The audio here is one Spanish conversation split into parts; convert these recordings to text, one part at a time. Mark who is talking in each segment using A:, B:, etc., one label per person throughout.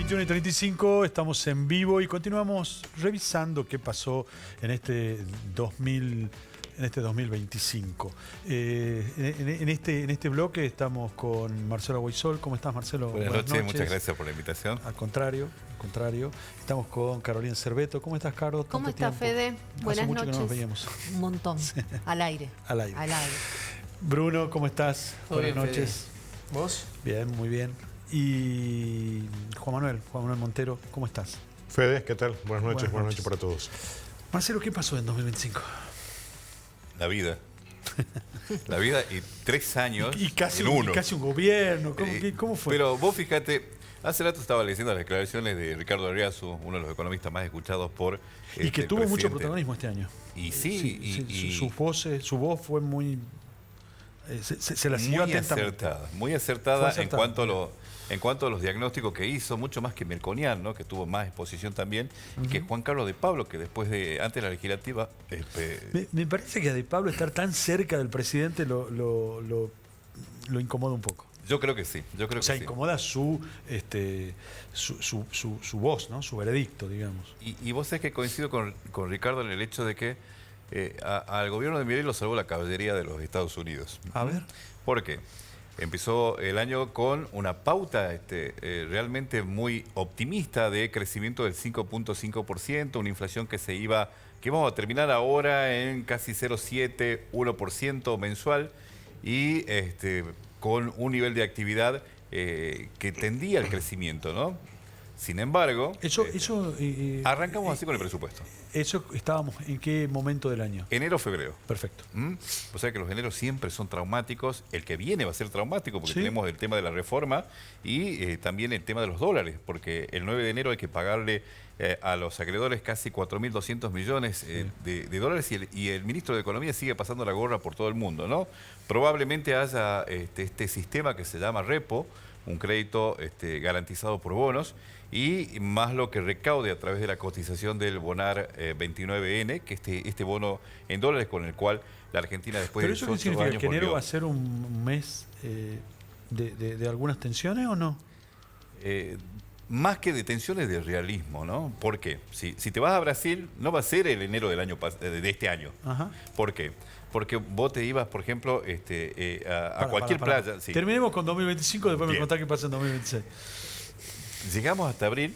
A: 21:35, estamos en vivo y continuamos revisando qué pasó en este 2025. En este bloque estamos con Marcelo Guaysol. ¿Cómo estás, Marcelo?
B: Buenas noches, muchas gracias por la invitación.
A: Al contrario. Estamos con Carolina Cerveto. ¿Cómo estás, Caro?
C: ¿Cómo estás, Fede? Buenas noches.
A: Que no nos veíamos.
C: Un montón. Al aire.
A: Al aire. Bruno, ¿cómo estás?
D: Buenas
A: noches.
D: Fede. ¿Vos?
A: Bien, muy bien. Y Juan Manuel Montero, ¿cómo estás?
E: Fede, ¿qué tal? Buenas noches para todos.
A: Marcelo, ¿qué pasó en 2025?
B: La vida. La vida y 3 años
A: y casi,
B: en uno.
A: Y casi un gobierno. ¿Cómo fue?
B: Pero vos fíjate, hace rato estaba leyendo las declaraciones de Ricardo Arriazu, uno de los economistas más escuchados por
A: y que tuvo mucho protagonismo este año.
B: Y sí,
A: su voz fue muy... Se la siguió atentamente.
B: Muy acertada en cuanto a los diagnósticos que hizo, mucho más que Melconian, ¿no? Que tuvo más exposición también, y que Juan Carlos de Pablo, que antes de la legislativa...
A: Me parece que a de Pablo estar tan cerca del presidente lo incomoda un poco.
B: Yo creo que sí.
A: Incomoda su voz, ¿no? Su veredicto, digamos.
B: Y vos sabés que coincido con Ricardo en el hecho de que al gobierno de Milei lo salvó la caballería de los Estados Unidos.
A: A ver.
B: ¿Por qué? Empezó el año con una pauta realmente muy optimista de crecimiento del 5.5%, una inflación que vamos a terminar ahora en casi 0,7, 1% mensual y con un nivel de actividad que tendía al crecimiento, ¿no? Sin embargo, arrancamos así con el presupuesto.
A: ¿Eso estábamos en qué momento del año?
B: Enero, febrero.
A: Perfecto.
B: O sea que los eneros siempre son traumáticos. El que viene va a ser traumático porque tenemos el tema de la reforma y también el tema de los dólares, porque el 9 de enero hay que pagarle a los acreedores casi 4.200 millones de dólares y el ministro de Economía sigue pasando la gorra por todo el mundo, ¿no? Probablemente haya este sistema que se llama repo, un crédito garantizado por bonos, y más lo que recaude a través de la cotización del Bonar 29N, que este bono en dólares con el cual la Argentina después de 18 años...
A: ¿Pero eso significa que enero va a ser un mes de algunas tensiones o no?
B: Más que de tensiones, de realismo, ¿no? ¿Por qué? Si te vas a Brasil, no va a ser el enero de este año.
A: Ajá.
B: ¿Por qué? Porque vos te ibas, por ejemplo, a cualquier playa. Sí.
A: Terminemos con 2025, después me contás qué pasa en 2026.
B: Llegamos hasta abril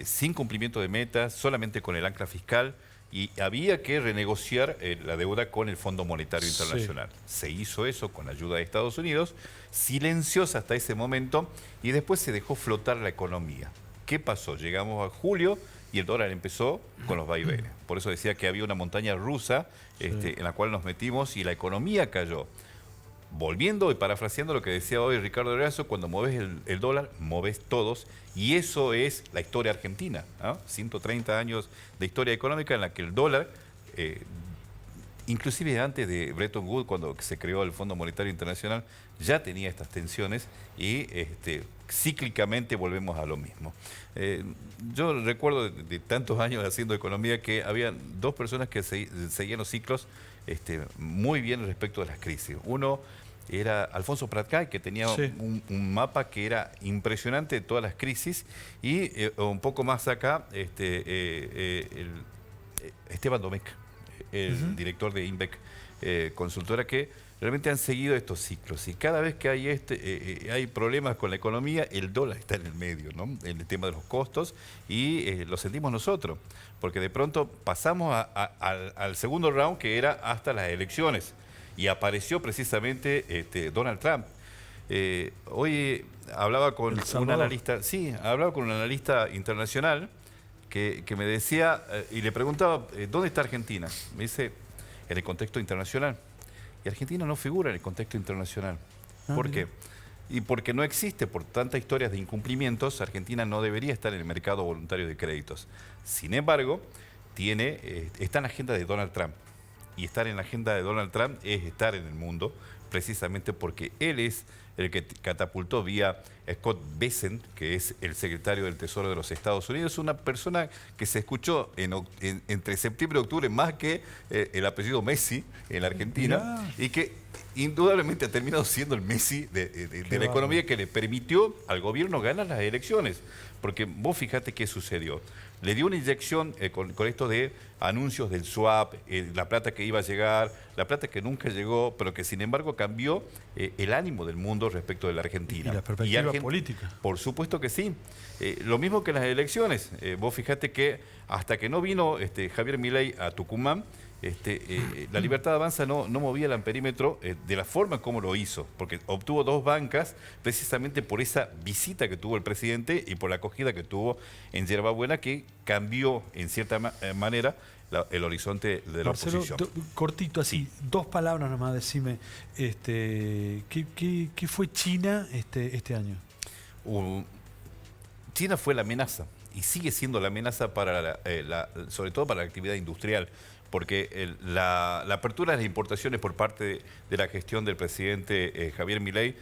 B: sin cumplimiento de metas, solamente con el ancla fiscal, y había que renegociar la deuda con el Fondo Monetario Internacional. Se hizo eso con la ayuda de Estados Unidos, silenciosa hasta ese momento, y después se dejó flotar la economía. ¿Qué pasó? Llegamos a julio y el dólar empezó con los vaivenes. Por eso decía que había una montaña rusa en la cual nos metimos y la economía cayó. Volviendo y parafraseando lo que decía hoy Ricardo Arriazu, cuando mueves el dólar, mueves todos, y eso es la historia argentina, ¿no? 130 años de historia económica en la que el dólar, inclusive antes de Bretton Woods, cuando se creó el Fondo Monetario Internacional, ya tenía estas tensiones y cíclicamente volvemos a lo mismo. Yo recuerdo de tantos años haciendo economía que había dos personas que seguían los ciclos muy bien respecto de las crisis. Uno era Alfonso Pratcay, que tenía un mapa que era impresionante de todas las crisis, y un poco más acá Esteban Domecq, el director de INVEC, consultora, que realmente han seguido estos ciclos, y cada vez que hay problemas con la economía, el dólar está en el medio, ¿no? En el tema de los costos, y lo sentimos nosotros, porque de pronto pasamos al segundo round, que era hasta las elecciones, y apareció precisamente Donald Trump. Hoy hablaba con un analista internacional que me decía, y le preguntaba, ¿dónde está Argentina? Me dice, en el contexto internacional. Y Argentina no figura en el contexto internacional. ¿Por qué? Y porque no existe, por tantas historias de incumplimientos, Argentina no debería estar en el mercado voluntario de créditos. Sin embargo, está en la agenda de Donald Trump. Y estar en la agenda de Donald Trump es estar en el mundo, precisamente porque él es el que catapultó vía Scott Bessent, que es el secretario del Tesoro de los Estados Unidos, una persona que se escuchó entre septiembre y octubre más que el apellido Messi en la Argentina, y indudablemente ha terminado siendo el Messi de la economía, que le permitió al gobierno ganar las elecciones. Porque vos fíjate qué sucedió. Le dio una inyección con esto de anuncios del swap, la plata que iba a llegar, la plata que nunca llegó, pero que sin embargo cambió el ánimo del mundo respecto de la Argentina.
A: Y la perspectiva política.
B: Por supuesto que sí. Lo mismo que en las elecciones. Vos fíjate que hasta que no vino Javier Milei a Tucumán, la Libertad Avanza no movía el amperímetro de la forma como lo hizo, porque obtuvo 2 bancas precisamente por esa visita que tuvo el presidente y por la acogida que tuvo en Yerbabuena, que cambió en cierta manera el horizonte de la
A: Marcelo,
B: oposición.
A: cortito así,
B: Sí.
A: 2 palabras nomás, decime, ¿qué fue China este año?
B: China fue la amenaza y sigue siendo la amenaza para sobre todo para la actividad industrial, porque la apertura de las importaciones por parte de la gestión del presidente Javier Milei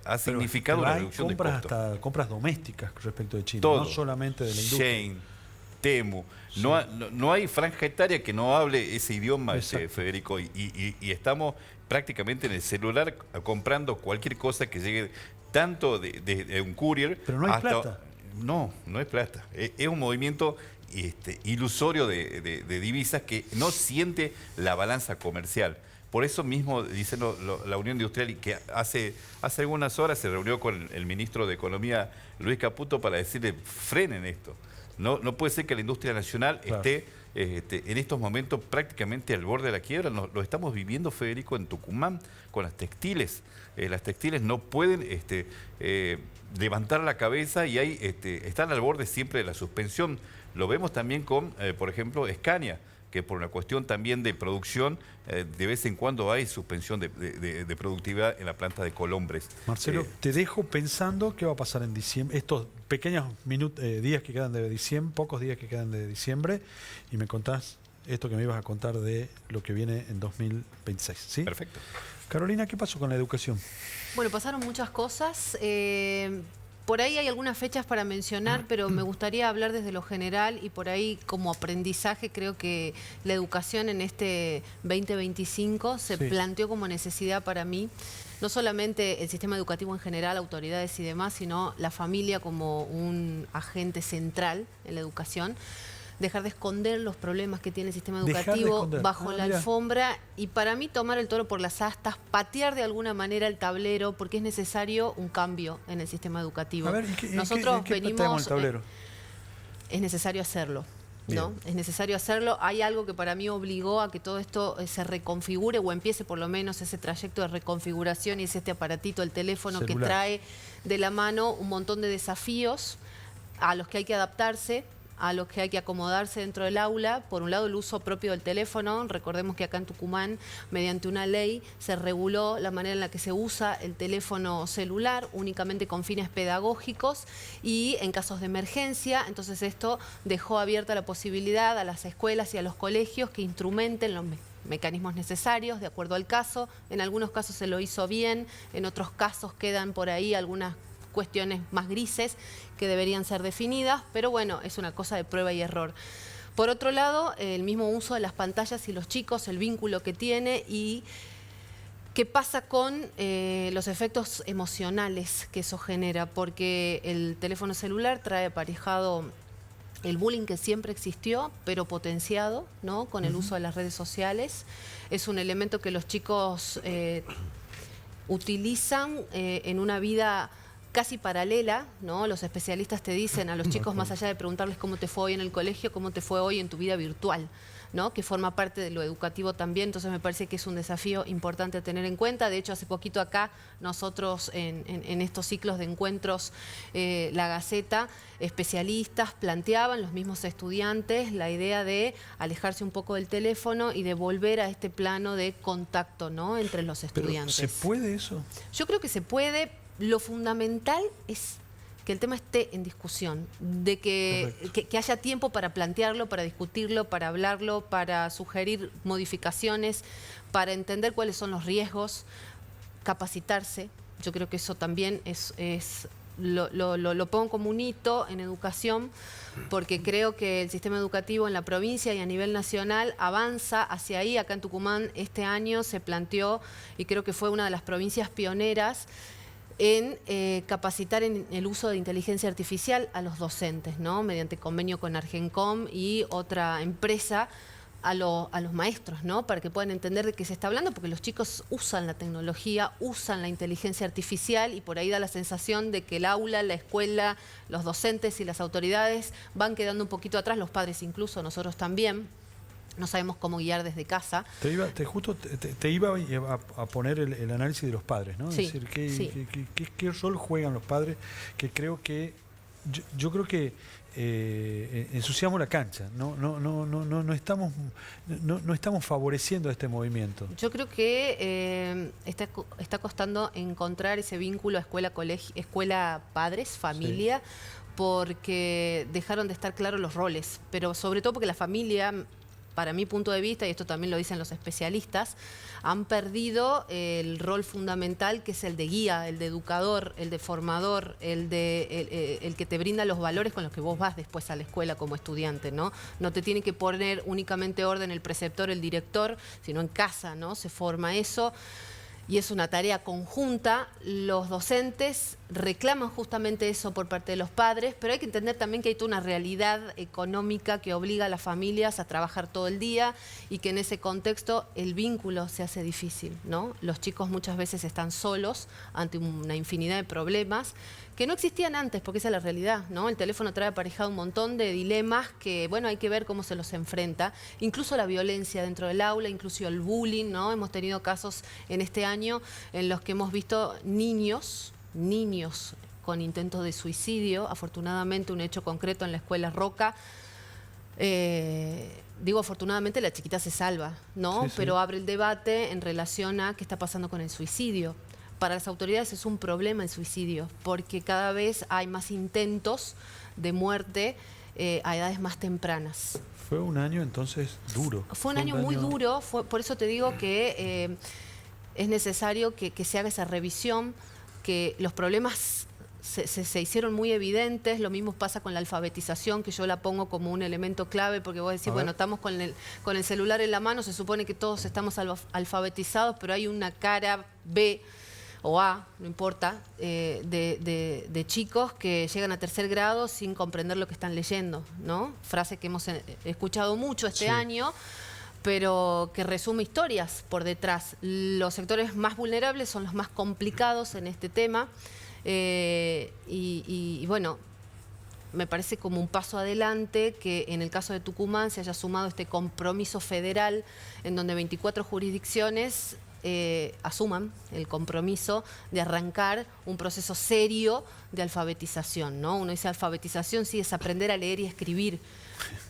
B: ha significado una reducción de costos.
A: Hasta compras domésticas respecto de China,
B: Todo.
A: no solamente de la industria.
B: Shein, Temu.
A: Sí.
B: No hay franja etaria que no hable ese idioma,
A: Exacto.
B: Federico, y estamos prácticamente en el celular comprando cualquier cosa que llegue tanto de un courier.
A: Pero no hay plata.
B: No es plata. Es un movimiento ilusorio de divisas que no siente la balanza comercial. Por eso mismo dicen la Unión Industrial, y que hace algunas horas se reunió con el ministro de Economía, Luis Caputo, para decirle: frenen esto. No puede ser que la industria nacional esté en estos momentos prácticamente al borde de la quiebra. Lo estamos viviendo, Federico, en Tucumán, con las textiles. Las textiles no pueden levantar la cabeza y están al borde siempre de la suspensión. Lo vemos también con, por ejemplo, Scania, que por una cuestión también de producción, de vez en cuando hay suspensión de productividad en la planta de Colombres.
A: Marcelo, te dejo pensando qué va a pasar en diciembre, estos pequeños días que quedan de diciembre, pocos días que quedan de diciembre, y me contás esto que me ibas a contar de lo que viene en 2026, ¿sí?
B: Perfecto.
A: Carolina, ¿qué pasó con la educación?
C: Bueno, pasaron muchas cosas. Por ahí hay algunas fechas para mencionar, pero me gustaría hablar desde lo general y por ahí como aprendizaje. Creo que la educación en este 2025 se planteó como necesidad para mí. No solamente el sistema educativo en general, autoridades y demás, sino la familia como un agente central en la educación. Dejar de esconder los problemas que tiene el sistema educativo bajo la alfombra, y para mí tomar el toro por las astas, patear de alguna manera el tablero, porque es necesario un cambio en el sistema educativo.
A: A ver,
C: Nosotros
A: ¿en qué
C: venimos...
A: el tablero?
C: Es necesario hacerlo. ¿No? Es necesario hacerlo. Hay algo que para mí obligó a que todo esto se reconfigure, o empiece por lo menos ese trayecto de reconfiguración, y es este aparatito, el teléfono, celular, que trae de la mano un montón de desafíos a los que hay que adaptarse, a los que hay que acomodarse dentro del aula. Por un lado, el uso propio del teléfono. Recordemos que acá en Tucumán, mediante una ley, se reguló la manera en la que se usa el teléfono celular, únicamente con fines pedagógicos y en casos de emergencia. Entonces esto dejó abierta la posibilidad a las escuelas y a los colegios que instrumenten los mecanismos necesarios de acuerdo al caso. En algunos casos se lo hizo bien, en otros casos quedan por ahí algunas cuestiones más grises que deberían ser definidas, pero bueno, es una cosa de prueba y error. Por otro lado, el mismo uso de las pantallas y los chicos, el vínculo que tiene y qué pasa con los efectos emocionales que eso genera, porque el teléfono celular trae aparejado el bullying que siempre existió, pero potenciado, ¿no? Con el uso de las redes sociales. Es un elemento que los chicos utilizan en una vida casi paralela, ¿no? Los especialistas te dicen a los chicos, más allá de preguntarles cómo te fue hoy en el colegio, cómo te fue hoy en tu vida virtual, ¿no? Que forma parte de lo educativo también. Entonces me parece que es un desafío importante a tener en cuenta. De hecho, hace poquito acá nosotros en estos ciclos de encuentros, La Gaceta, especialistas planteaban, los mismos estudiantes, la idea de alejarse un poco del teléfono y de volver a este plano de contacto, ¿no? Entre los estudiantes.
A: ¿Pero se puede eso?
C: Yo creo que se puede. Lo fundamental es que el tema esté en discusión, de que haya tiempo para plantearlo, para discutirlo, para hablarlo, para sugerir modificaciones, para entender cuáles son los riesgos, capacitarse. Yo creo que eso también es lo pongo como un hito en educación, porque creo que el sistema educativo en la provincia y a nivel nacional avanza hacia ahí. Acá en Tucumán este año se planteó, y creo que fue una de las provincias pioneras, en capacitar en el uso de inteligencia artificial a los docentes, ¿no? Mediante convenio con Argencom y otra empresa, a los maestros, ¿no? Para que puedan entender de qué se está hablando, porque los chicos usan la tecnología, usan la inteligencia artificial, y por ahí da la sensación de que el aula, la escuela, los docentes y las autoridades van quedando un poquito atrás, los padres incluso, nosotros también. No sabemos cómo guiar desde casa.
A: Te iba a poner el análisis de los padres, ¿no?
C: Sí,
A: es decir, ¿qué rol juegan los padres? Que creo que yo creo que ensuciamos la cancha, no estamos favoreciendo este movimiento.
C: Yo creo que está costando encontrar ese vínculo escuela padres, familia, sí, porque dejaron de estar claros los roles, pero sobre todo porque la familia, para mi punto de vista, y esto también lo dicen los especialistas, han perdido el rol fundamental, que es el de guía, el de educador, el de formador, el que te brinda los valores con los que vos vas después a la escuela como estudiante, ¿no? No te tiene que poner únicamente orden el preceptor, el director, sino en casa, ¿no? Se forma eso. Y es una tarea conjunta. Los docentes reclaman justamente eso por parte de los padres, pero hay que entender también que hay toda una realidad económica que obliga a las familias a trabajar todo el día, y que en ese contexto el vínculo se hace difícil, ¿no? Los chicos muchas veces están solos ante una infinidad de problemas que no existían antes, porque esa es la realidad, ¿no? El teléfono trae aparejado un montón de dilemas que, bueno, hay que ver cómo se los enfrenta. Incluso la violencia dentro del aula, incluso el bullying, ¿no? Hemos tenido casos en este año en los que hemos visto niños con intentos de suicidio. Afortunadamente, un hecho concreto en la escuela Roca. Digo, afortunadamente la chiquita se salva, ¿no? Sí, sí. Pero abre el debate en relación a qué está pasando con el suicidio. Para las autoridades es un problema el suicidio, porque cada vez hay más intentos de muerte a edades más tempranas.
A: Fue un año entonces duro.
C: Fue un año muy duro, por eso te digo que es necesario que se haga esa revisión, que los problemas se hicieron muy evidentes. Lo mismo pasa con la alfabetización, que yo la pongo como un elemento clave, porque vos decís, bueno, estamos con el celular en la mano, se supone que todos estamos alfabetizados, pero hay una cara B o A, no importa, de chicos que llegan a 3er grado sin comprender lo que están leyendo, ¿no? Frase que hemos escuchado mucho este año, pero que resume historias por detrás. Los sectores más vulnerables son los más complicados en este tema, y bueno, me parece como un paso adelante que en el caso de Tucumán se haya sumado este compromiso federal en donde 24 jurisdicciones asuman el compromiso de arrancar un proceso serio de alfabetización, ¿no? Uno dice alfabetización, sí, es aprender a leer y escribir,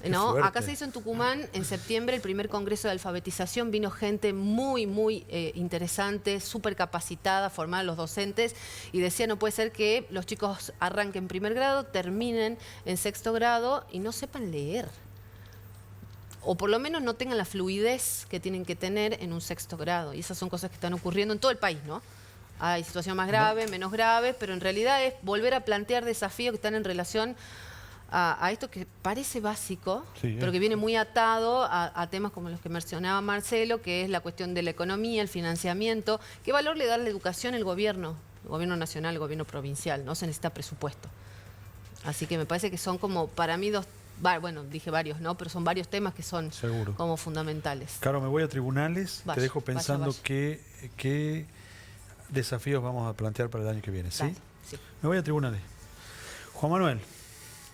C: ¿no? Acá se hizo en Tucumán en septiembre el primer congreso de alfabetización, vino gente muy interesante, súper capacitada, formada los docentes, y decía, no puede ser que los chicos arranquen en 1er grado, terminen en 6º grado y no sepan leer, o por lo menos no tengan la fluidez que tienen que tener en un 6º grado. Y esas son cosas que están ocurriendo en todo el país, ¿no? Hay situaciones más graves, menos graves, pero en realidad es volver a plantear desafíos que están en relación a esto que parece básico, pero que viene muy atado a temas como los que mencionaba Marcelo, que es la cuestión de la economía, el financiamiento. ¿Qué valor le da la educación el gobierno nacional, el gobierno provincial? No se necesita presupuesto. Así que me parece que son como, para mí, bueno, dije varios, ¿no? Pero son varios temas que son como fundamentales.
A: Claro, me voy a tribunales, te dejo pensando qué desafíos vamos a plantear para el año que viene, ¿sí?
C: Sí.
A: Me voy a tribunales. Juan Manuel,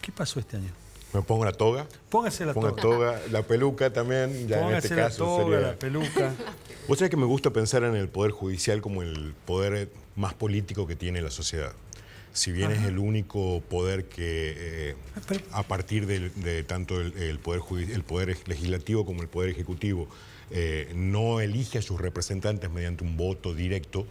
A: ¿qué pasó este año?
E: Me pongo la toga.
A: Póngase la toga.
E: La peluca también, ya
A: Póngase
E: en este caso
A: la toga,
E: sería...
A: la peluca.
E: Vos sabés que me gusta pensar en el Poder Judicial como el poder más político que tiene la sociedad. Si bien es el único poder que, a partir de tanto el poder legislativo como el poder ejecutivo, no elige a sus representantes mediante un voto directo,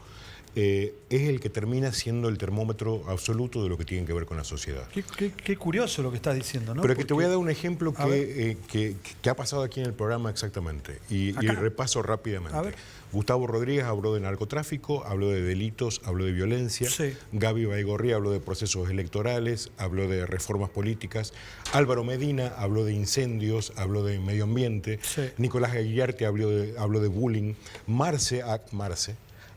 E: es el que termina siendo el termómetro absoluto de lo que tiene que ver con la sociedad.
A: Qué curioso lo que estás diciendo, ¿no?
E: Pero que te voy a dar un ejemplo que ha pasado aquí en el programa exactamente, y repaso rápidamente. Gustavo Rodríguez habló de narcotráfico, habló de delitos, habló de violencia.
A: Sí.
E: Gaby Baigorria habló de procesos electorales, habló de reformas políticas. Álvaro Medina habló de incendios, habló de medio ambiente.
A: Sí.
E: Nicolás Aguillarte habló de bullying. Marce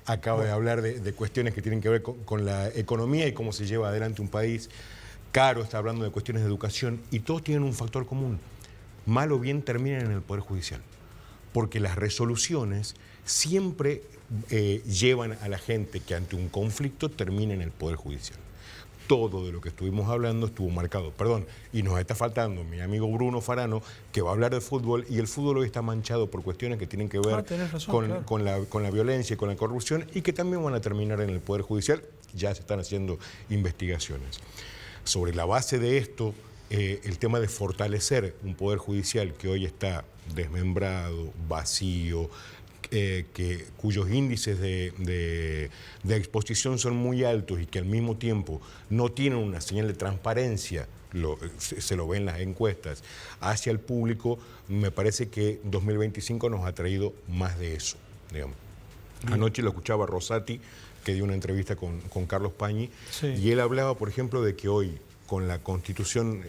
E: acaba de hablar de cuestiones que tienen que ver con la economía y cómo se lleva adelante un país. Caro está hablando de cuestiones de educación, y todos tienen un factor común. Mal o bien terminan en el Poder Judicial, porque las resoluciones siempre llevan a la gente que ante un conflicto termina en el Poder Judicial. Todo de lo que estuvimos hablando estuvo marcado. Perdón, y nos está faltando mi amigo Bruno Farano, que va a hablar de fútbol, y el fútbol hoy está manchado por cuestiones que tienen que ver con la violencia y con la corrupción, y que también van a terminar en el Poder Judicial. Ya se están haciendo investigaciones. Sobre la base de esto, el tema de fortalecer un Poder Judicial que hoy está desmembrado, vacío, cuyos índices de exposición son muy altos y que al mismo tiempo no tienen una señal de transparencia, se lo ven en las encuestas, hacia el público, me parece que 2025 nos ha traído más de eso, digamos. Anoche lo escuchaba Rosati, que dio una entrevista con Carlos Pañi, sí. Y él hablaba, por ejemplo, de que hoy, con la constitución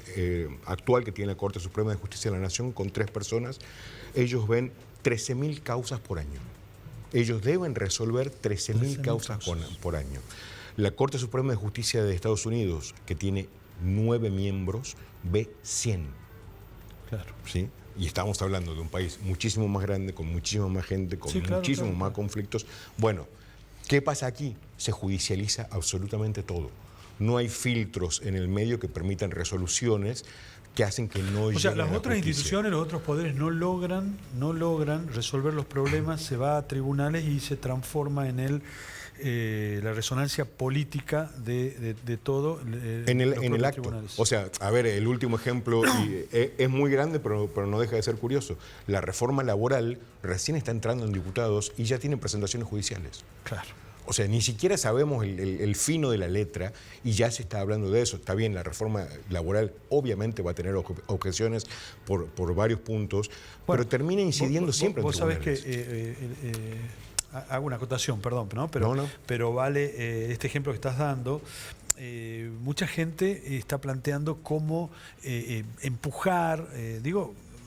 E: actual que tiene la Corte Suprema de Justicia de la Nación, con 3 personas, ellos ven 13.000 causas por año. Ellos deben resolver 13.000 causas por año. La Corte Suprema de Justicia de Estados Unidos, que tiene 9 miembros, ve 100.
A: Claro.
E: ¿Sí? Y estamos hablando de un país muchísimo más grande, con muchísima más gente, con muchísimos más conflictos. Bueno, ¿qué pasa aquí? Se judicializa absolutamente todo. No hay filtros en el medio que permitan resoluciones que hacen que no lleguen a la justicia.
A: O sea, las otras instituciones, los otros poderes no logran resolver los problemas, se va a tribunales y se transforma en la resonancia política de todo
E: en el acto. Tribunales. O sea, a ver, el último ejemplo es muy grande, pero no deja de ser curioso. La reforma laboral recién está entrando en diputados y ya tiene presentaciones judiciales.
A: Claro.
E: O sea, ni siquiera sabemos el fino de la letra y ya se está hablando de eso. Está bien, la reforma laboral obviamente va a tener objeciones por varios puntos, bueno, pero termina incidiendo siempre en tribunales.
A: Vos sabés que hago una acotación, perdón, ¿no? Pero vale este ejemplo que estás dando. Mucha gente está planteando cómo empujar,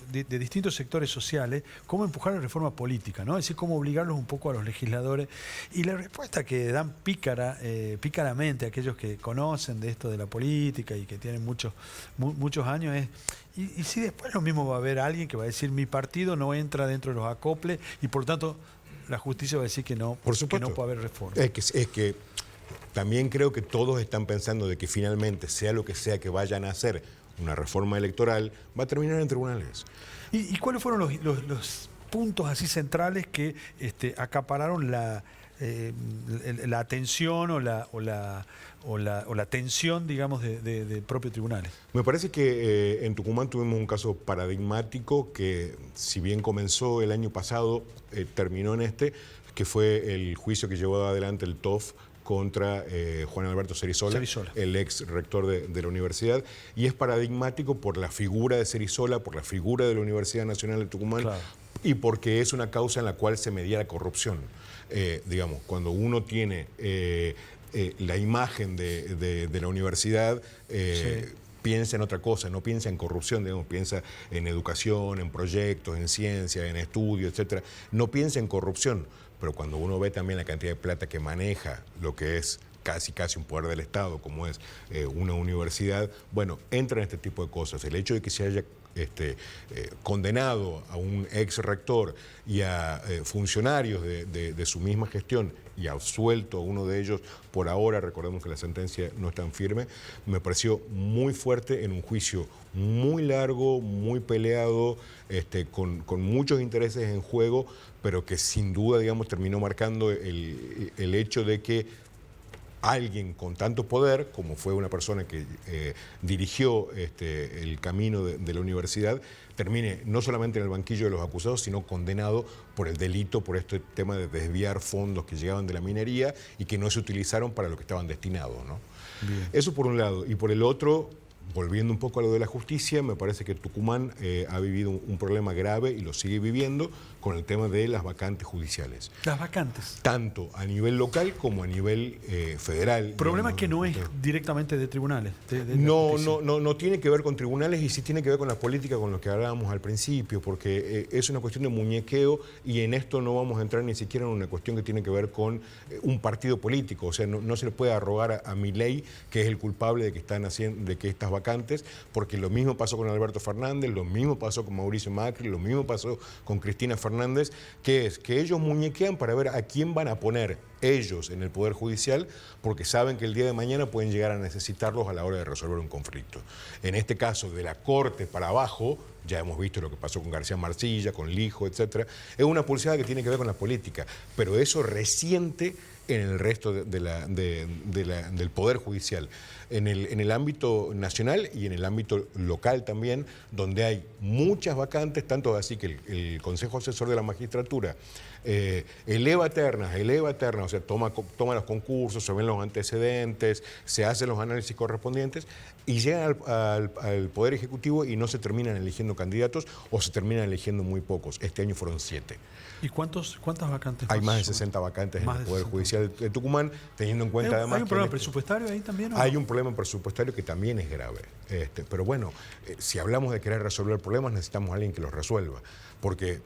A: de distintos sectores sociales, cómo empujar la reforma política, ¿no? Es decir, cómo obligarlos un poco a los legisladores. Y la respuesta que dan pícaramente aquellos que conocen de esto de la política y que tienen muchos años es, y si después lo mismo va a haber alguien que va a decir mi partido no entra dentro de los acoples y por tanto la justicia va a decir que no,
E: por supuesto,
A: que no puede haber reforma.
E: Es que también creo que todos están pensando de que finalmente, sea lo que sea que vayan a hacer, una reforma electoral va a terminar en tribunales.
A: ¿Y cuáles fueron los puntos así centrales que acapararon la atención o la tensión, digamos, de propios tribunales?
E: Me parece que en Tucumán tuvimos un caso paradigmático que, si bien comenzó el año pasado, terminó en que fue el juicio que llevó adelante el TOF contra Juan Alberto Cerizola, el ex rector de la universidad, y es paradigmático por la figura de Cerizola, por la figura de la Universidad Nacional de Tucumán, claro, y porque es una causa en la cual se medía la corrupción. Digamos, cuando uno tiene la imagen de la universidad, sí, piensa en otra cosa, no piensa en corrupción, digamos, piensa en educación, en proyectos, en ciencia, en estudios, etcétera. No piensa en corrupción. Pero cuando uno ve también la cantidad de plata que maneja lo que es casi un poder del Estado, como es una universidad, bueno, entra en este tipo de cosas. El hecho de que se haya condenado a un ex rector y a funcionarios de su misma gestión y absuelto a uno de ellos por ahora, recordemos que la sentencia no es tan firme, me pareció muy fuerte en un juicio muy largo, muy peleado, con muchos intereses en juego, pero que sin duda, digamos, terminó marcando el hecho de que alguien con tanto poder, como fue una persona que dirigió el camino de la universidad, termine no solamente en el banquillo de los acusados, sino condenado por el delito, por este tema de desviar fondos que llegaban de la minería y que no se utilizaron para lo que estaban destinados, ¿no?
A: Bien.
E: Eso por un lado. Y por el otro, volviendo un poco a lo de la justicia, me parece que Tucumán ha vivido un problema grave y lo sigue viviendo con el tema de las vacantes judiciales.
A: Las vacantes.
E: Tanto a nivel local como a nivel federal.
A: Problema
E: digamos,
A: que no es directamente de tribunales.
E: No tiene que ver con tribunales y sí tiene que ver con la política, con lo que hablábamos al principio, porque es una cuestión de muñequeo y en esto no vamos a entrar ni siquiera en una cuestión que tiene que ver con un partido político. O sea, no se le puede arrogar a Milei, que es el culpable de que están haciendo, de que estas vacantes, porque lo mismo pasó con Alberto Fernández, lo mismo pasó con Mauricio Macri, lo mismo pasó con Cristina Fernández, que es que ellos muñequean para ver a quién van a poner ellos en el Poder Judicial, porque saben que el día de mañana pueden llegar a necesitarlos a la hora de resolver un conflicto. En este caso, de la Corte para abajo, ya hemos visto lo que pasó con García Marcilla, con Lijo, etcétera, es una pulseada que tiene que ver con la política, pero eso resiente en el resto del Poder Judicial, en el ámbito nacional y en el ámbito local también, donde hay muchas vacantes, tanto así que el Consejo Asesor de la Magistratura eleva ternas, o sea, toma los concursos, se ven los antecedentes, se hacen los análisis correspondientes y llegan al Poder Ejecutivo y no se terminan eligiendo candidatos o se terminan eligiendo muy pocos. Este año fueron 7.
A: ¿Y cuántas vacantes?
E: Hay más de 60 vacantes en el Poder Judicial de Tucumán, teniendo en cuenta además
A: ¿Hay un problema presupuestario ahí también? ¿O?
E: Hay un problema presupuestario que también es grave. Pero bueno, si hablamos de querer resolver problemas, necesitamos a alguien que los resuelva. Porque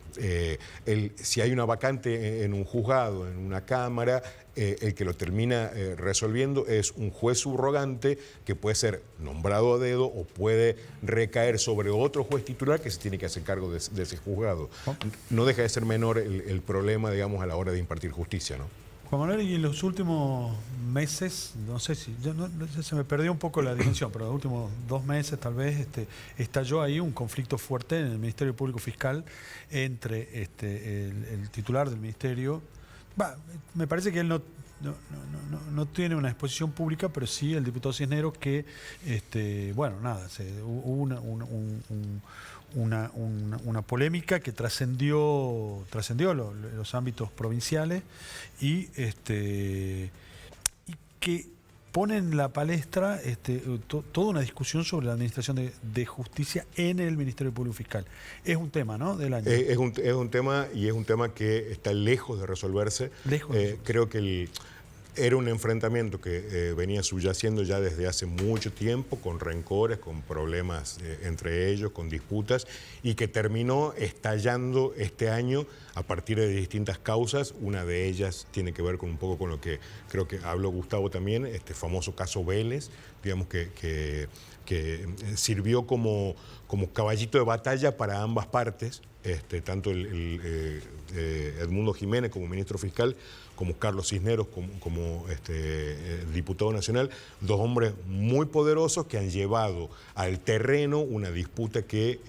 E: si hay una vacante en un juzgado, en una cámara, el que lo termina resolviendo es un juez subrogante que puede ser nombrado a dedo o puede recaer sobre otro juez titular que se tiene que hacer cargo de ese juzgado. No deja de ser menor el problema, digamos, a la hora de impartir justicia, ¿no?
A: Juan Manuel, y en los últimos meses, no sé si, se me perdió un poco la dimensión, pero en los últimos 2 meses tal vez estalló ahí un conflicto fuerte en el Ministerio Público Fiscal entre el titular del ministerio. Me parece que él no tiene una exposición pública, pero sí el diputado Cisneros que, hubo una polémica que trascendió los ámbitos provinciales y que pone en la palestra toda una discusión sobre la administración de justicia en el Ministerio Público Fiscal. Es un tema, ¿no?, del año.
E: Es un tema y es un tema que está lejos de resolverse. Creo que era un enfrentamiento que venía subyaciendo ya desde hace mucho tiempo, con rencores, con problemas entre ellos, con disputas, y que terminó estallando este año a partir de distintas causas. Una de ellas tiene que ver con un poco con lo que creo que habló Gustavo también, este famoso caso Vélez, digamos que sirvió como caballito de batalla para ambas partes, tanto Edmundo Jiménez como ministro fiscal, como Carlos Cisneros como diputado nacional, 2 hombres muy poderosos que han llevado al terreno una disputa que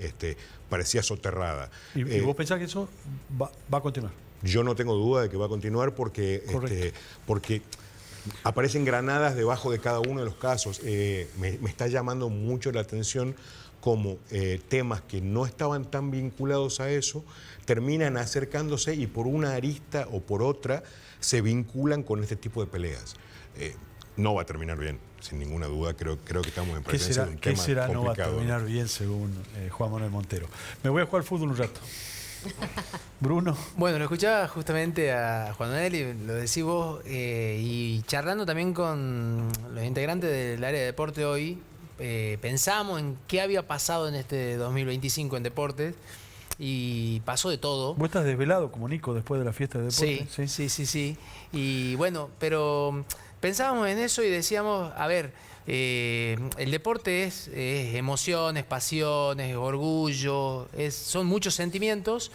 E: parecía soterrada.
A: ¿Y vos pensás que eso va a continuar?
E: Yo no tengo duda de que va a continuar porque aparecen granadas debajo de cada uno de los casos. Me está llamando mucho la atención cómo temas que no estaban tan vinculados a eso terminan acercándose y por una arista o por otra se vinculan con este tipo de peleas. No va a terminar bien, sin ninguna duda. Creo que estamos en presencia de un tema complicado.
A: ¿Qué será no va a terminar bien según Juan Manuel Montero? Me voy a jugar al fútbol un rato. Bruno.
D: Bueno, lo escuchaba justamente a Juan Manuel y lo decís vos, y charlando también con los integrantes del área de deporte hoy, pensamos en qué había pasado en este 2025 en deportes y pasó de todo.
A: ¿Vos estás desvelado como Nico después de la fiesta de deporte?
D: Sí. Y bueno, pero pensábamos en eso y decíamos, a ver, el deporte es emociones, pasiones, orgullo, son muchos sentimientos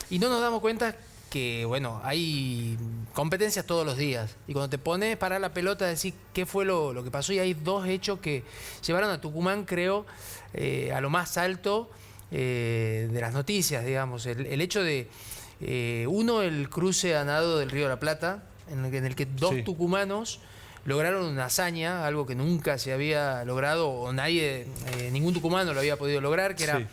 D: y no nos damos cuenta que, bueno, hay competencias todos los días y cuando te pones para la pelota decir qué fue lo que pasó, y hay 2 hechos que llevaron a Tucumán, creo, a lo más alto de las noticias, digamos. El hecho de, uno, el cruce a nado del Río de la Plata, en el que 2 tucumanos lograron una hazaña, algo que nunca se había logrado o nadie, ningún tucumano lo había podido lograr, que era
A: Sí.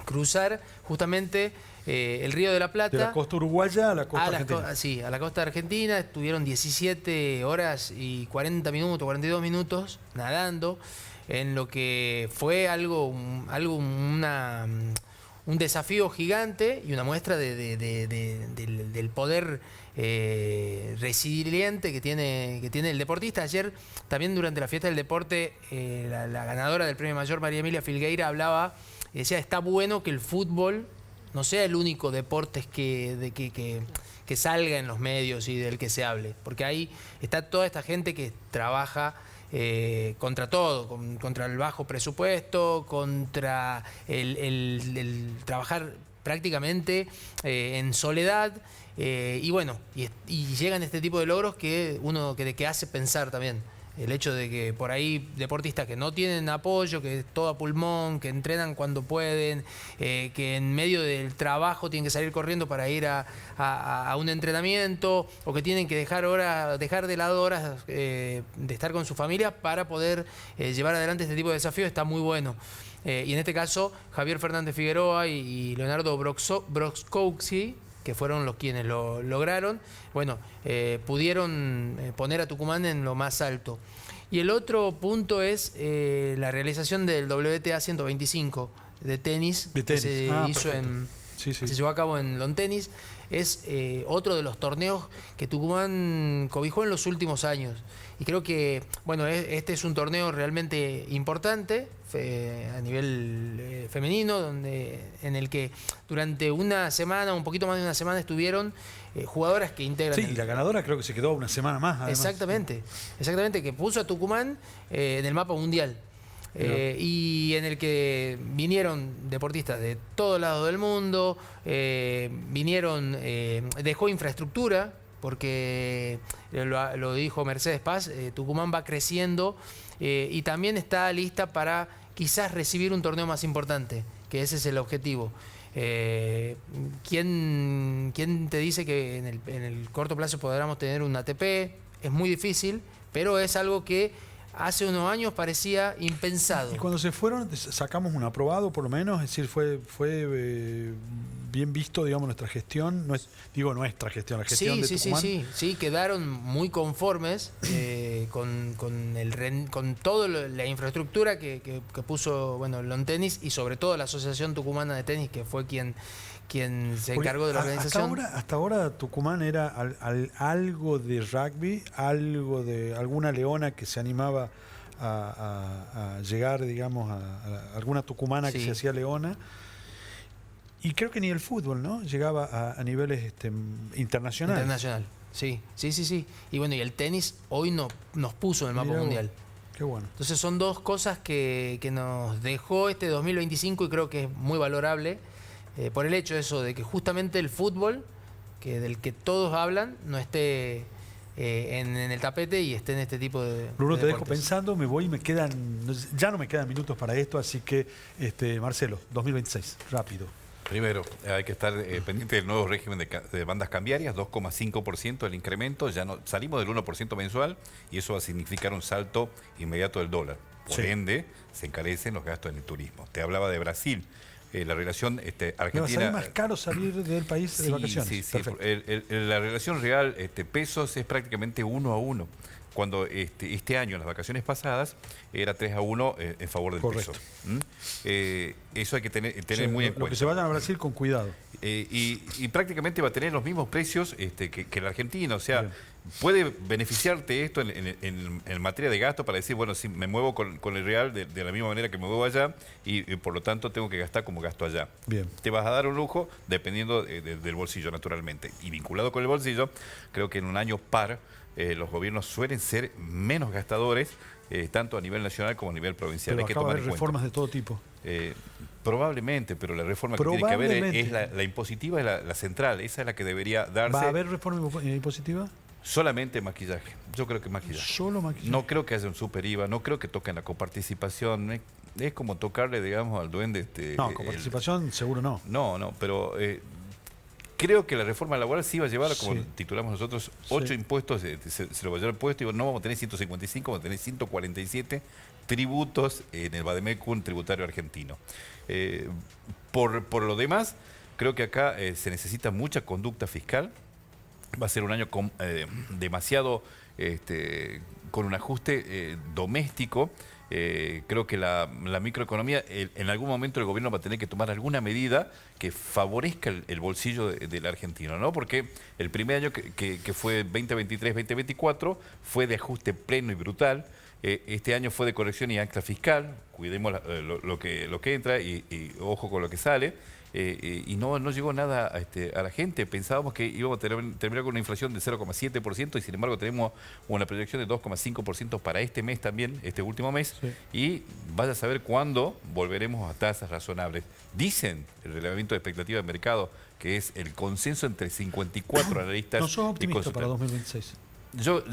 D: cruzar justamente el Río de la Plata.
A: De la costa uruguaya a la costa argentina.
D: Sí, a la costa argentina. Estuvieron 17 horas y 40 minutos, 42 minutos nadando, en lo que fue un desafío gigante y una muestra del poder resiliente que tiene el deportista. Ayer, también durante la fiesta del deporte, la ganadora del premio mayor, María Emilia Filgueira, hablaba y decía, está bueno que el fútbol no sea el único deporte que salga en los medios y del que se hable, porque ahí está toda esta gente que trabaja contra todo, contra el bajo presupuesto, contra el trabajar prácticamente en soledad, y bueno, y llegan este tipo de logros que hace pensar también. El hecho de que por ahí deportistas que no tienen apoyo, que es todo a pulmón, que entrenan cuando pueden, que en medio del trabajo tienen que salir corriendo para ir a un entrenamiento, o que tienen que dejar de lado horas de estar con su familia para poder llevar adelante este tipo de desafíos, está muy bueno. Y en este caso, Javier Fernández Figueroa y Leonardo Broskowski, que fueron los quienes lo lograron, bueno, pudieron poner a Tucumán en lo más alto. Y el otro punto es la realización del WTA 125 de tenis, que se hizo se llevó a cabo en Long Tennis. Es otro de los torneos que Tucumán cobijó en los últimos años. Y creo que, bueno, este es un torneo realmente importante a nivel femenino, en el que durante una semana, un poquito más de una semana, estuvieron jugadoras que integran...
A: Sí, y la ganadora creo que se quedó una semana más, además.
D: Exactamente, que puso a Tucumán en el mapa mundial. Y en el que vinieron deportistas de todos lados del mundo, dejó infraestructura, porque lo dijo Mercedes Paz, Tucumán va creciendo y también está lista para quizás recibir un torneo más importante, que ese es el objetivo. ¿Quién te dice que en el corto plazo podamos tener un ATP? Es muy difícil, pero es algo que hace unos años parecía impensado.
A: Y cuando se fueron, sacamos un aprobado, por lo menos, es decir, fue bien visto, digamos, nuestra gestión. Nuestra gestión, la gestión de Tucumán.
D: Sí, quedaron muy conformes con toda la infraestructura que puso, bueno, Long Tennis, y sobre todo la Asociación Tucumana de Tenis, que fue quien se encargó de la organización.
A: Hasta ahora Tucumán era algo de rugby, alguna leona que se animaba a llegar, digamos, a alguna tucumana que se hacía leona. Y creo que ni el fútbol, ¿no? Llegaba a niveles internacionales.
D: Internacional, sí. Y bueno, y el tenis hoy nos puso en el mapa mundial.
A: Qué bueno.
D: Entonces son dos cosas que nos dejó este 2025 y creo que es muy valorable. Por el hecho de que justamente el fútbol, del que todos hablan, no esté en el tapete y esté en este tipo de
A: Bruno, te dejo
D: deportes.
A: pensando, me voy, ya no me quedan minutos para esto, así que, Marcelo, 2026, rápido.
B: Primero, hay que estar pendiente del nuevo régimen de bandas cambiarias, 2,5% el incremento, ya no salimos del 1% mensual y eso va a significar un salto inmediato del dólar. Por ende, se encarecen los gastos en el turismo. Te hablaba de Brasil. La relación Argentina...
A: ¿Me va a salir más caro salir del país de vacaciones?
B: Sí. La relación real pesos es prácticamente 1-1. Cuando este año, en las vacaciones pasadas, era 3-1 en favor del peso. Eso hay que tener muy en cuenta.
A: Lo que se vayan a Brasil con cuidado.
B: Y prácticamente va a tener los mismos precios que la Argentina. O sea, bien, puede beneficiarte esto en materia de gasto para decir, bueno, si me muevo con el real de la misma manera que me muevo allá y por lo tanto tengo que gastar como gasto allá.
A: Bien.
B: Te vas a dar un lujo dependiendo del bolsillo, naturalmente. Y vinculado con el bolsillo, creo que en un año par los gobiernos suelen ser menos gastadores, tanto a nivel nacional como a nivel provincial.
A: Pero
B: hay que
A: acaba
B: tomar
A: de haber reformas de todo tipo.
B: Probablemente, pero la reforma que tiene que haber es la impositiva, es la central. Esa es la que debería darse.
A: ¿Va a haber reforma impositiva?
B: Solamente maquillaje. Yo creo que maquillaje.
A: Solo maquillaje.
B: No creo que haya un super IVA, no creo que toquen la coparticipación. Es como tocarle, digamos, al duende.
A: No, coparticipación seguro no.
B: No, pero Creo que la reforma laboral sí va a llevar, como
A: Sí.
B: titulamos nosotros, 8
A: Sí.
B: impuestos, se lo va a llevar puesto y no vamos a tener 155, vamos a tener 147 tributos en el Vademecum tributario argentino. Por lo demás, creo que acá se necesita mucha conducta fiscal. Va a ser un año demasiado con un ajuste doméstico. Creo que la microeconomía, en algún momento el gobierno va a tener que tomar alguna medida que favorezca el bolsillo del argentino, ¿no? Porque el primer año que fue 2023-2024 fue de ajuste pleno y brutal. Este año fue de corrección y ancla fiscal. Cuidemos lo que entra y ojo con lo que sale. Y no llegó nada a la gente. Pensábamos que íbamos a terminar con una inflación de 0,7% y sin embargo tenemos una proyección de 2,5% para este mes también, este último mes.
A: Sí.
B: Y vaya a saber cuándo volveremos a tasas razonables. Dicen el relevamiento de expectativa de mercado, que es el consenso entre 54 analistas.
A: No sos
B: y
A: optimista para
B: consultores.
A: 2026.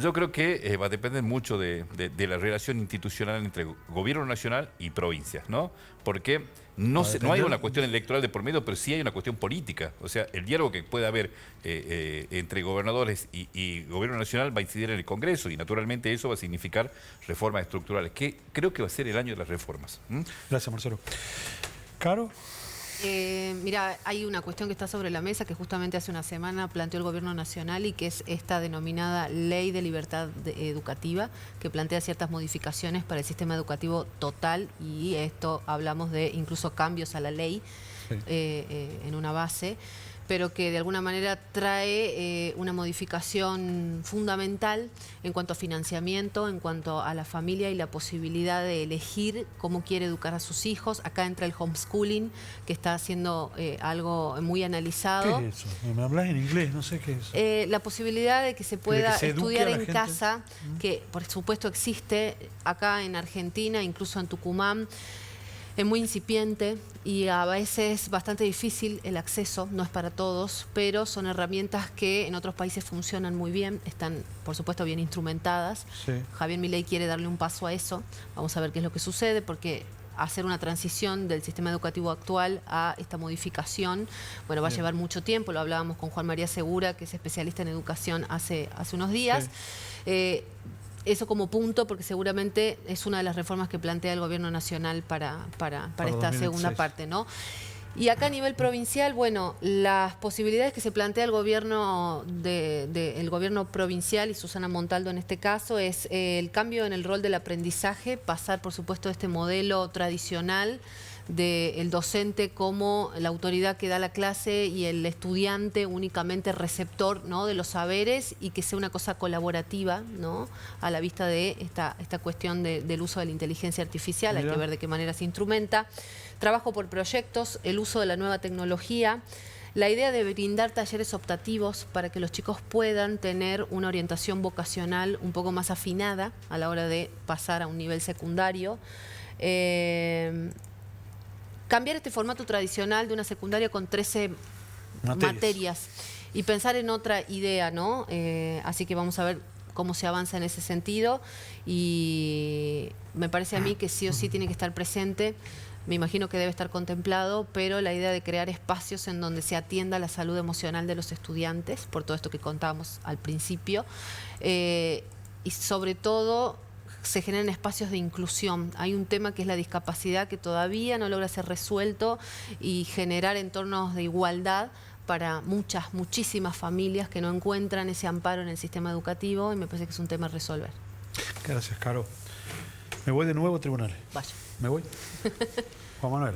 B: Yo creo que va a depender mucho de la relación institucional entre gobierno nacional y provincias, ¿no? Porque no hay una cuestión electoral de por medio, pero sí hay una cuestión política. O sea, el diálogo que puede haber entre gobernadores y gobierno nacional va a incidir en el Congreso y naturalmente eso va a significar reformas estructurales, que creo que va a ser el año de las reformas.
A: Gracias, Marcelo. Caro.
C: Mira, hay una cuestión que está sobre la mesa que justamente hace una semana planteó el Gobierno Nacional y que es esta denominada Ley de Libertad Educativa, que plantea ciertas modificaciones para el sistema educativo total y esto hablamos de incluso cambios a la ley
A: Sí.
C: en una base, pero que de alguna manera trae una modificación fundamental en cuanto a financiamiento, en cuanto a la familia y la posibilidad de elegir cómo quiere educar a sus hijos. Acá entra el homeschooling, que está siendo algo muy analizado.
A: ¿Qué es eso? Me hablas en inglés, no sé qué es eso.
C: La posibilidad de que se pueda
A: se eduque
C: estudiar
A: a la
C: en
A: gente.
C: casa, que por supuesto existe acá en Argentina, incluso en Tucumán. Es muy incipiente y a veces bastante difícil el acceso, no es para todos, pero son herramientas que en otros países funcionan muy bien, están por supuesto bien instrumentadas.
A: Sí.
C: Javier Milei quiere darle un paso a eso, vamos a ver qué es lo que sucede, porque hacer una transición del sistema educativo actual a esta modificación, bueno, va a llevar mucho tiempo, lo hablábamos con Juan María Segura, que es especialista en educación hace unos días.
A: Sí.
C: Eso como punto, porque seguramente es una de las reformas que plantea el Gobierno Nacional para esta
A: 2026.
C: segunda parte, ¿no? Y acá a nivel provincial, bueno, las posibilidades que se plantea el gobierno el gobierno provincial y Susana Montaldo en este caso es el cambio en el rol del aprendizaje, pasar por supuesto de este modelo tradicional del docente como la autoridad que da la clase y el estudiante únicamente receptor, ¿no?, de los saberes, y que sea una cosa colaborativa, ¿no?, a la vista de esta cuestión del uso de la inteligencia artificial. Hay que ver de qué manera se instrumenta. Trabajo por proyectos, el uso de la nueva tecnología, la idea de brindar talleres optativos para que los chicos puedan tener una orientación vocacional un poco más afinada a la hora de pasar a un nivel secundario. Cambiar este formato tradicional de una secundaria con 13 materias y pensar en otra idea, ¿no? Así que vamos a ver cómo se avanza en ese sentido y me parece a mí que sí o sí tiene que estar presente. Me imagino que debe estar contemplado, pero la idea de crear espacios en donde se atienda la salud emocional de los estudiantes, por todo esto que contábamos al principio, y sobre todo se generan espacios de inclusión. Hay un tema que es la discapacidad que todavía no logra ser resuelto y generar entornos de igualdad para muchísimas familias que no encuentran ese amparo en el sistema educativo y me parece que es un tema a resolver.
A: Gracias, Caro. Me voy de nuevo a tribunales.
C: Vaya.
A: Me voy. Juan Manuel,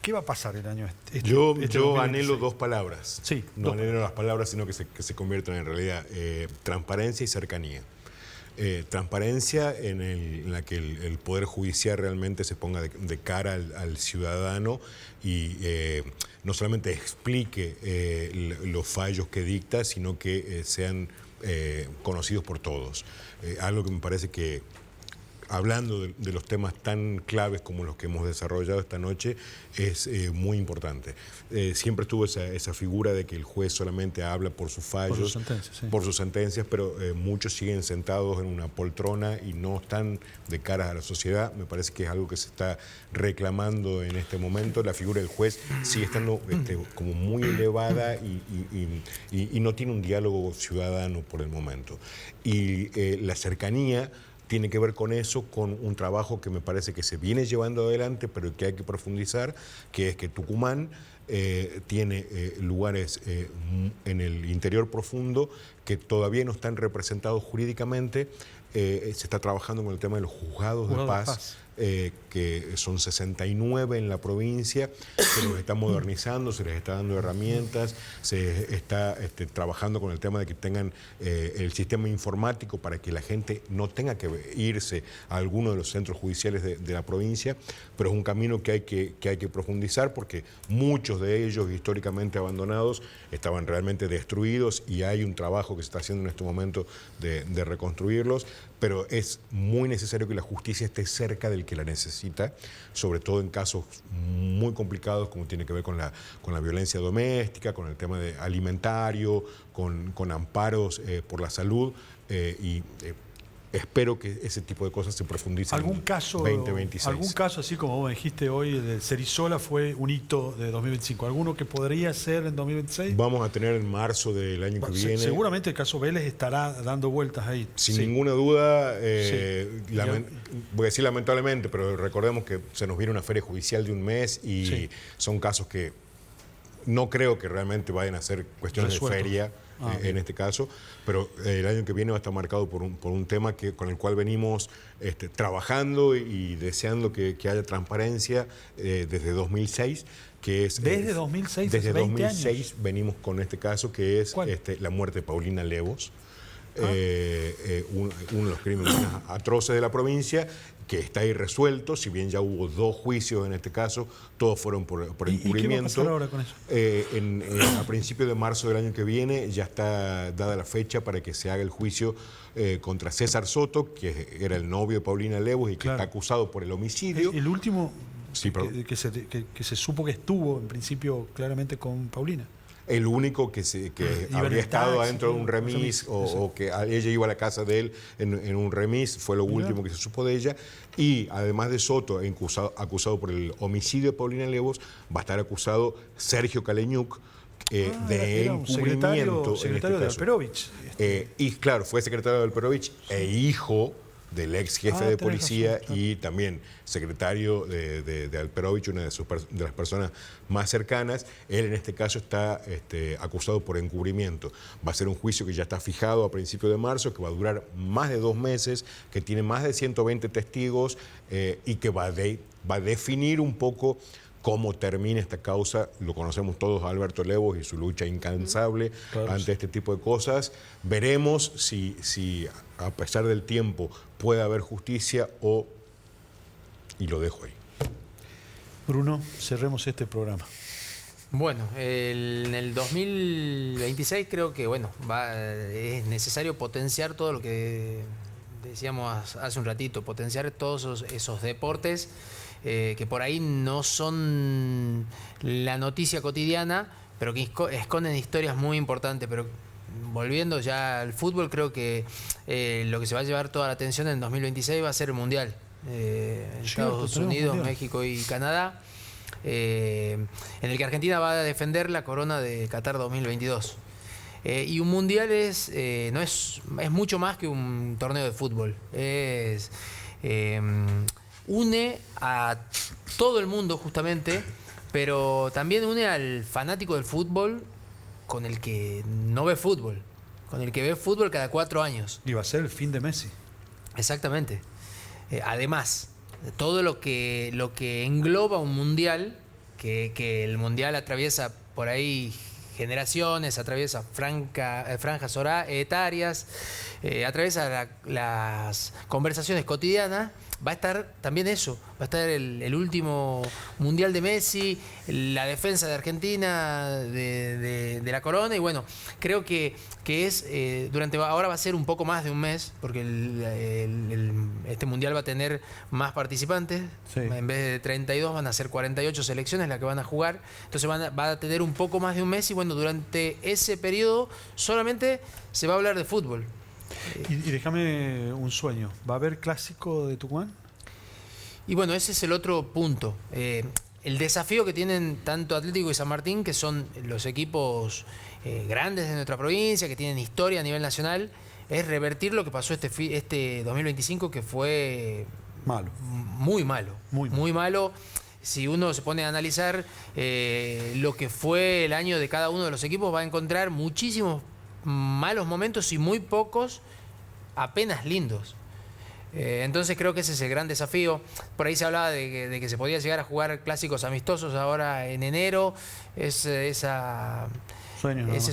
A: ¿qué va a pasar el año este?
E: Yo
A: 2026?
E: anhelo dos palabras.
A: Sí,
E: No
A: dos
E: anhelo las palabras, sino que se conviertan en realidad. Transparencia y cercanía. Transparencia en la que el Poder Judicial realmente se ponga de cara al ciudadano y no solamente explique los fallos que dicta, sino que sean conocidos por todos. Algo que me parece que hablando de los temas tan claves como los que hemos desarrollado esta noche, es muy importante. Siempre estuvo esa figura de que el juez solamente habla por sus fallos, por sus sentencias, pero muchos siguen sentados en una poltrona y no están de cara a la sociedad. Me parece que es algo que se está reclamando en este momento. La figura del juez sigue estando como muy elevada y no tiene un diálogo ciudadano por el momento. Y la cercanía tiene que ver con eso, con un trabajo que me parece que se viene llevando adelante, pero que hay que profundizar, que es que Tucumán tiene lugares en el interior profundo que todavía no están representados jurídicamente. Se está trabajando con el tema de los juzgados de paz. Que son 69 en la provincia, se los está modernizando, se les está dando herramientas, se está trabajando con el tema de que tengan el sistema informático para que la gente no tenga que irse a alguno de los centros judiciales de la provincia, pero es un camino que hay que profundizar porque muchos de ellos históricamente abandonados estaban realmente destruidos y hay un trabajo que se está haciendo en este momento de reconstruirlos, pero es muy necesario que la justicia esté cerca del que la necesita, sobre todo en casos muy complicados como tiene que ver con la violencia doméstica, con el tema alimentario, con amparos por la salud y espero que ese tipo de cosas se profundicen en 2026.
A: ¿Algún caso, así como vos dijiste hoy, el de Cerizola fue un hito de 2025? ¿Alguno que podría ser en 2026?
E: Vamos a tener en marzo del año que viene.
A: Seguramente el caso Vélez estará dando vueltas ahí.
E: Sin ninguna duda, voy a decir lamentablemente, pero recordemos que se nos viene una feria judicial de un mes y son casos que no creo que realmente vayan a ser cuestiones de feria. En este caso, pero el año que viene va a estar marcado por un tema con el cual venimos trabajando y deseando que haya transparencia desde 2006, que es...
A: ¿Desde 2006?
E: Desde
A: 20
E: 2006
A: años.
E: venimos con este caso, que es la muerte de Paulina Levos, uno de los crímenes atroces de la provincia, que está irresuelto, si bien ya hubo 2 juicios en este caso, todos fueron por encubrimiento.
A: ¿Y qué va a pasar ahora con eso?
E: A principios de marzo del año que viene ya está dada la fecha para que se haga el juicio contra César Soto, que era el novio de Paulina Levos y que está acusado por el homicidio.
A: El último
E: sí,
A: que se supo que estuvo, en principio, claramente con Paulina.
E: El único que habría estado adentro de un remis o que ella iba a la casa de él en un remis, fue lo último que se supo de ella. Y además de Soto, acusado por el homicidio de Paulina Levos, va a estar acusado Sergio Caleñuc de encubrimiento.
A: Secretario de Alperovich.
E: Y claro, fue secretario de Alperovich e hijo del ex jefe de policía razón, claro. Y también secretario de Alperovich, una de las personas más cercanas. Él en este caso está acusado por encubrimiento. Va a ser un juicio que ya está fijado a principios de marzo, que va a durar más de 2 meses, que tiene más de 120 testigos y que va a definir un poco cómo termina esta causa. Lo conocemos todos a Alberto Levos y su lucha incansable ante este tipo de cosas. Veremos si a pesar del tiempo puede haber justicia y lo dejo ahí.
A: Bruno, cerremos este programa.
D: Bueno, en el 2026 creo que es necesario potenciar todo lo que decíamos hace un ratito, potenciar todos esos deportes que por ahí no son la noticia cotidiana, pero que esconden historias muy importantes. Pero volviendo ya al fútbol, creo que lo que se va a llevar toda la atención en 2026 va a ser el Mundial. Estados Unidos, México y Canadá, en el que Argentina va a defender la corona de Qatar 2022. Y un Mundial es mucho más que un torneo de fútbol. Une a todo el mundo justamente, pero también une al fanático del fútbol con el que no ve fútbol, con el que ve fútbol cada 4 años.
A: Y va a ser el fin de Messi.
D: Exactamente. Además, todo lo que engloba un mundial, que el mundial atraviesa por ahí generaciones, atraviesa franjas etarias, atraviesa las conversaciones cotidianas. va a estar también eso, va a estar el último Mundial de Messi, la defensa de Argentina de la corona, y bueno, creo que es, ahora va a ser un poco más de un mes, porque este Mundial va a tener más participantes,
A: Sí.
D: en vez de 32 van a ser 48 selecciones las que van a jugar, entonces va a tener un poco más de un mes, y bueno, durante ese periodo solamente se va a hablar de fútbol.
A: Y déjame un sueño. ¿Va a haber clásico de Tucumán?
D: Y bueno, ese es el otro punto. El desafío que tienen tanto Atlético y San Martín, que son los equipos grandes de nuestra provincia, que tienen historia a nivel nacional, es revertir lo que pasó este 2025, que fue
A: Malo.
D: muy malo.
A: Muy malo.
D: Muy malo. Si uno se pone a analizar lo que fue el año de cada uno de los equipos, va a encontrar muchísimos malos momentos y muy pocos apenas lindos. Entonces creo que ese es el gran desafío. Por ahí se hablaba de que se podía llegar a jugar clásicos amistosos ahora en enero. Ese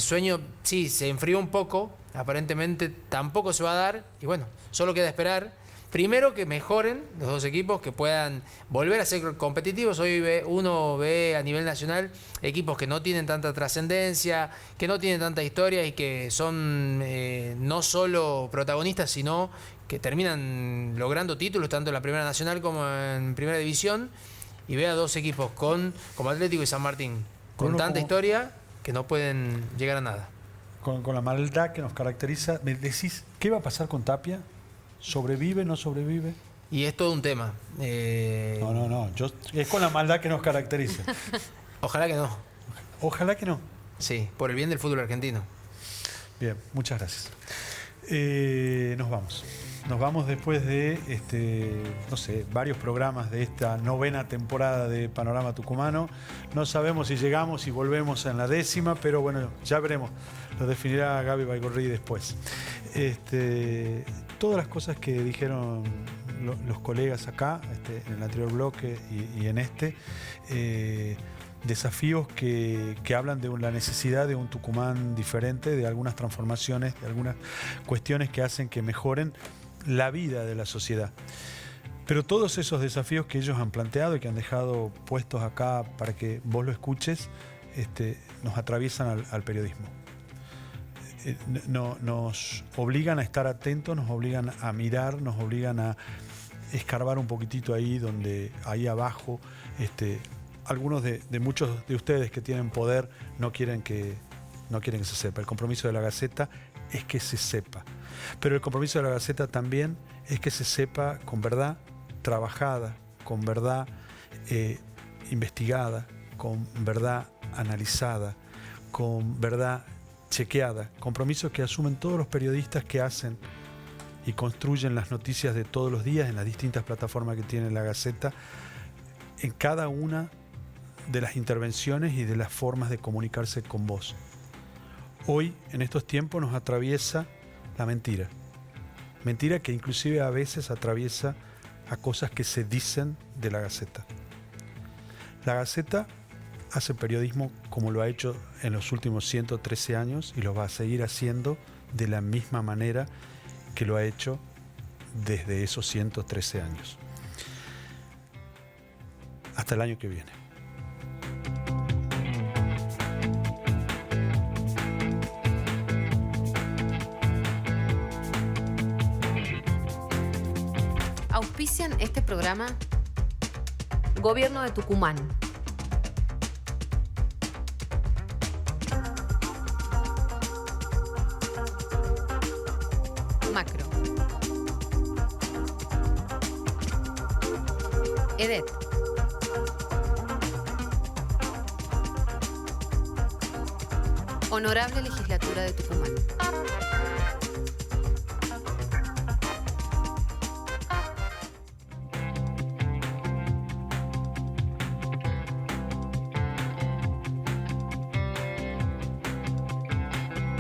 D: sueño sí se enfrió un poco. Aparentemente tampoco se va a dar. Y bueno, solo queda esperar. Primero que mejoren los dos equipos, que puedan volver a ser competitivos. Hoy uno ve a nivel nacional equipos que no tienen tanta trascendencia, que no tienen tanta historia y que son no solo protagonistas, sino que terminan logrando títulos tanto en la Primera Nacional como en Primera División. Y ve a dos equipos como Atlético y San Martín, con tanta historia que no pueden llegar a nada.
A: Con la maldad que nos caracteriza. ¿Me decís qué va a pasar con Tapia? ¿Sobrevive, no sobrevive?
D: Y es todo un tema.
A: No. Es con la maldad que nos caracteriza.
D: Ojalá que no.
A: Ojalá que no.
D: Sí, por el bien del fútbol argentino.
A: Bien, muchas gracias. Nos vamos. Nos vamos después de varios programas de esta 9ª temporada de Panorama Tucumano. No sabemos si llegamos y volvemos en la 10ª, pero bueno, ya veremos. Lo definirá Gaby Baigorri después. Todas las cosas que dijeron los colegas acá, en el anterior bloque y en desafíos que hablan de la necesidad de un Tucumán diferente, de algunas transformaciones, de algunas cuestiones que hacen que mejoren la vida de la sociedad. Pero todos esos desafíos que ellos han planteado y que han dejado puestos acá para que vos lo escuches, nos atraviesan al periodismo. Nos obligan a estar atentos, nos obligan a mirar, nos obligan a escarbar un poquitito ahí abajo. Algunos de muchos de ustedes que tienen poder no quieren que se sepa. El compromiso de la Gaceta es que se sepa. Pero el compromiso de la Gaceta también es que se sepa con verdad trabajada, con verdad investigada, con verdad analizada, con verdad chequeada. Compromisos que asumen todos los periodistas que hacen y construyen las noticias de todos los días en las distintas plataformas que tiene la Gaceta, en cada una de las intervenciones y de las formas de comunicarse con vos. Hoy, en estos tiempos, nos atraviesa la mentira. Mentira que inclusive a veces atraviesa a cosas que se dicen de la Gaceta. La Gaceta hace periodismo como lo ha hecho en los últimos 113 años y lo va a seguir haciendo de la misma manera que lo ha hecho desde esos 113 años. Hasta el año que viene.
C: Auspician este programa Gobierno de Tucumán. Macro. EDET. Honorable Legislatura de Tucumán.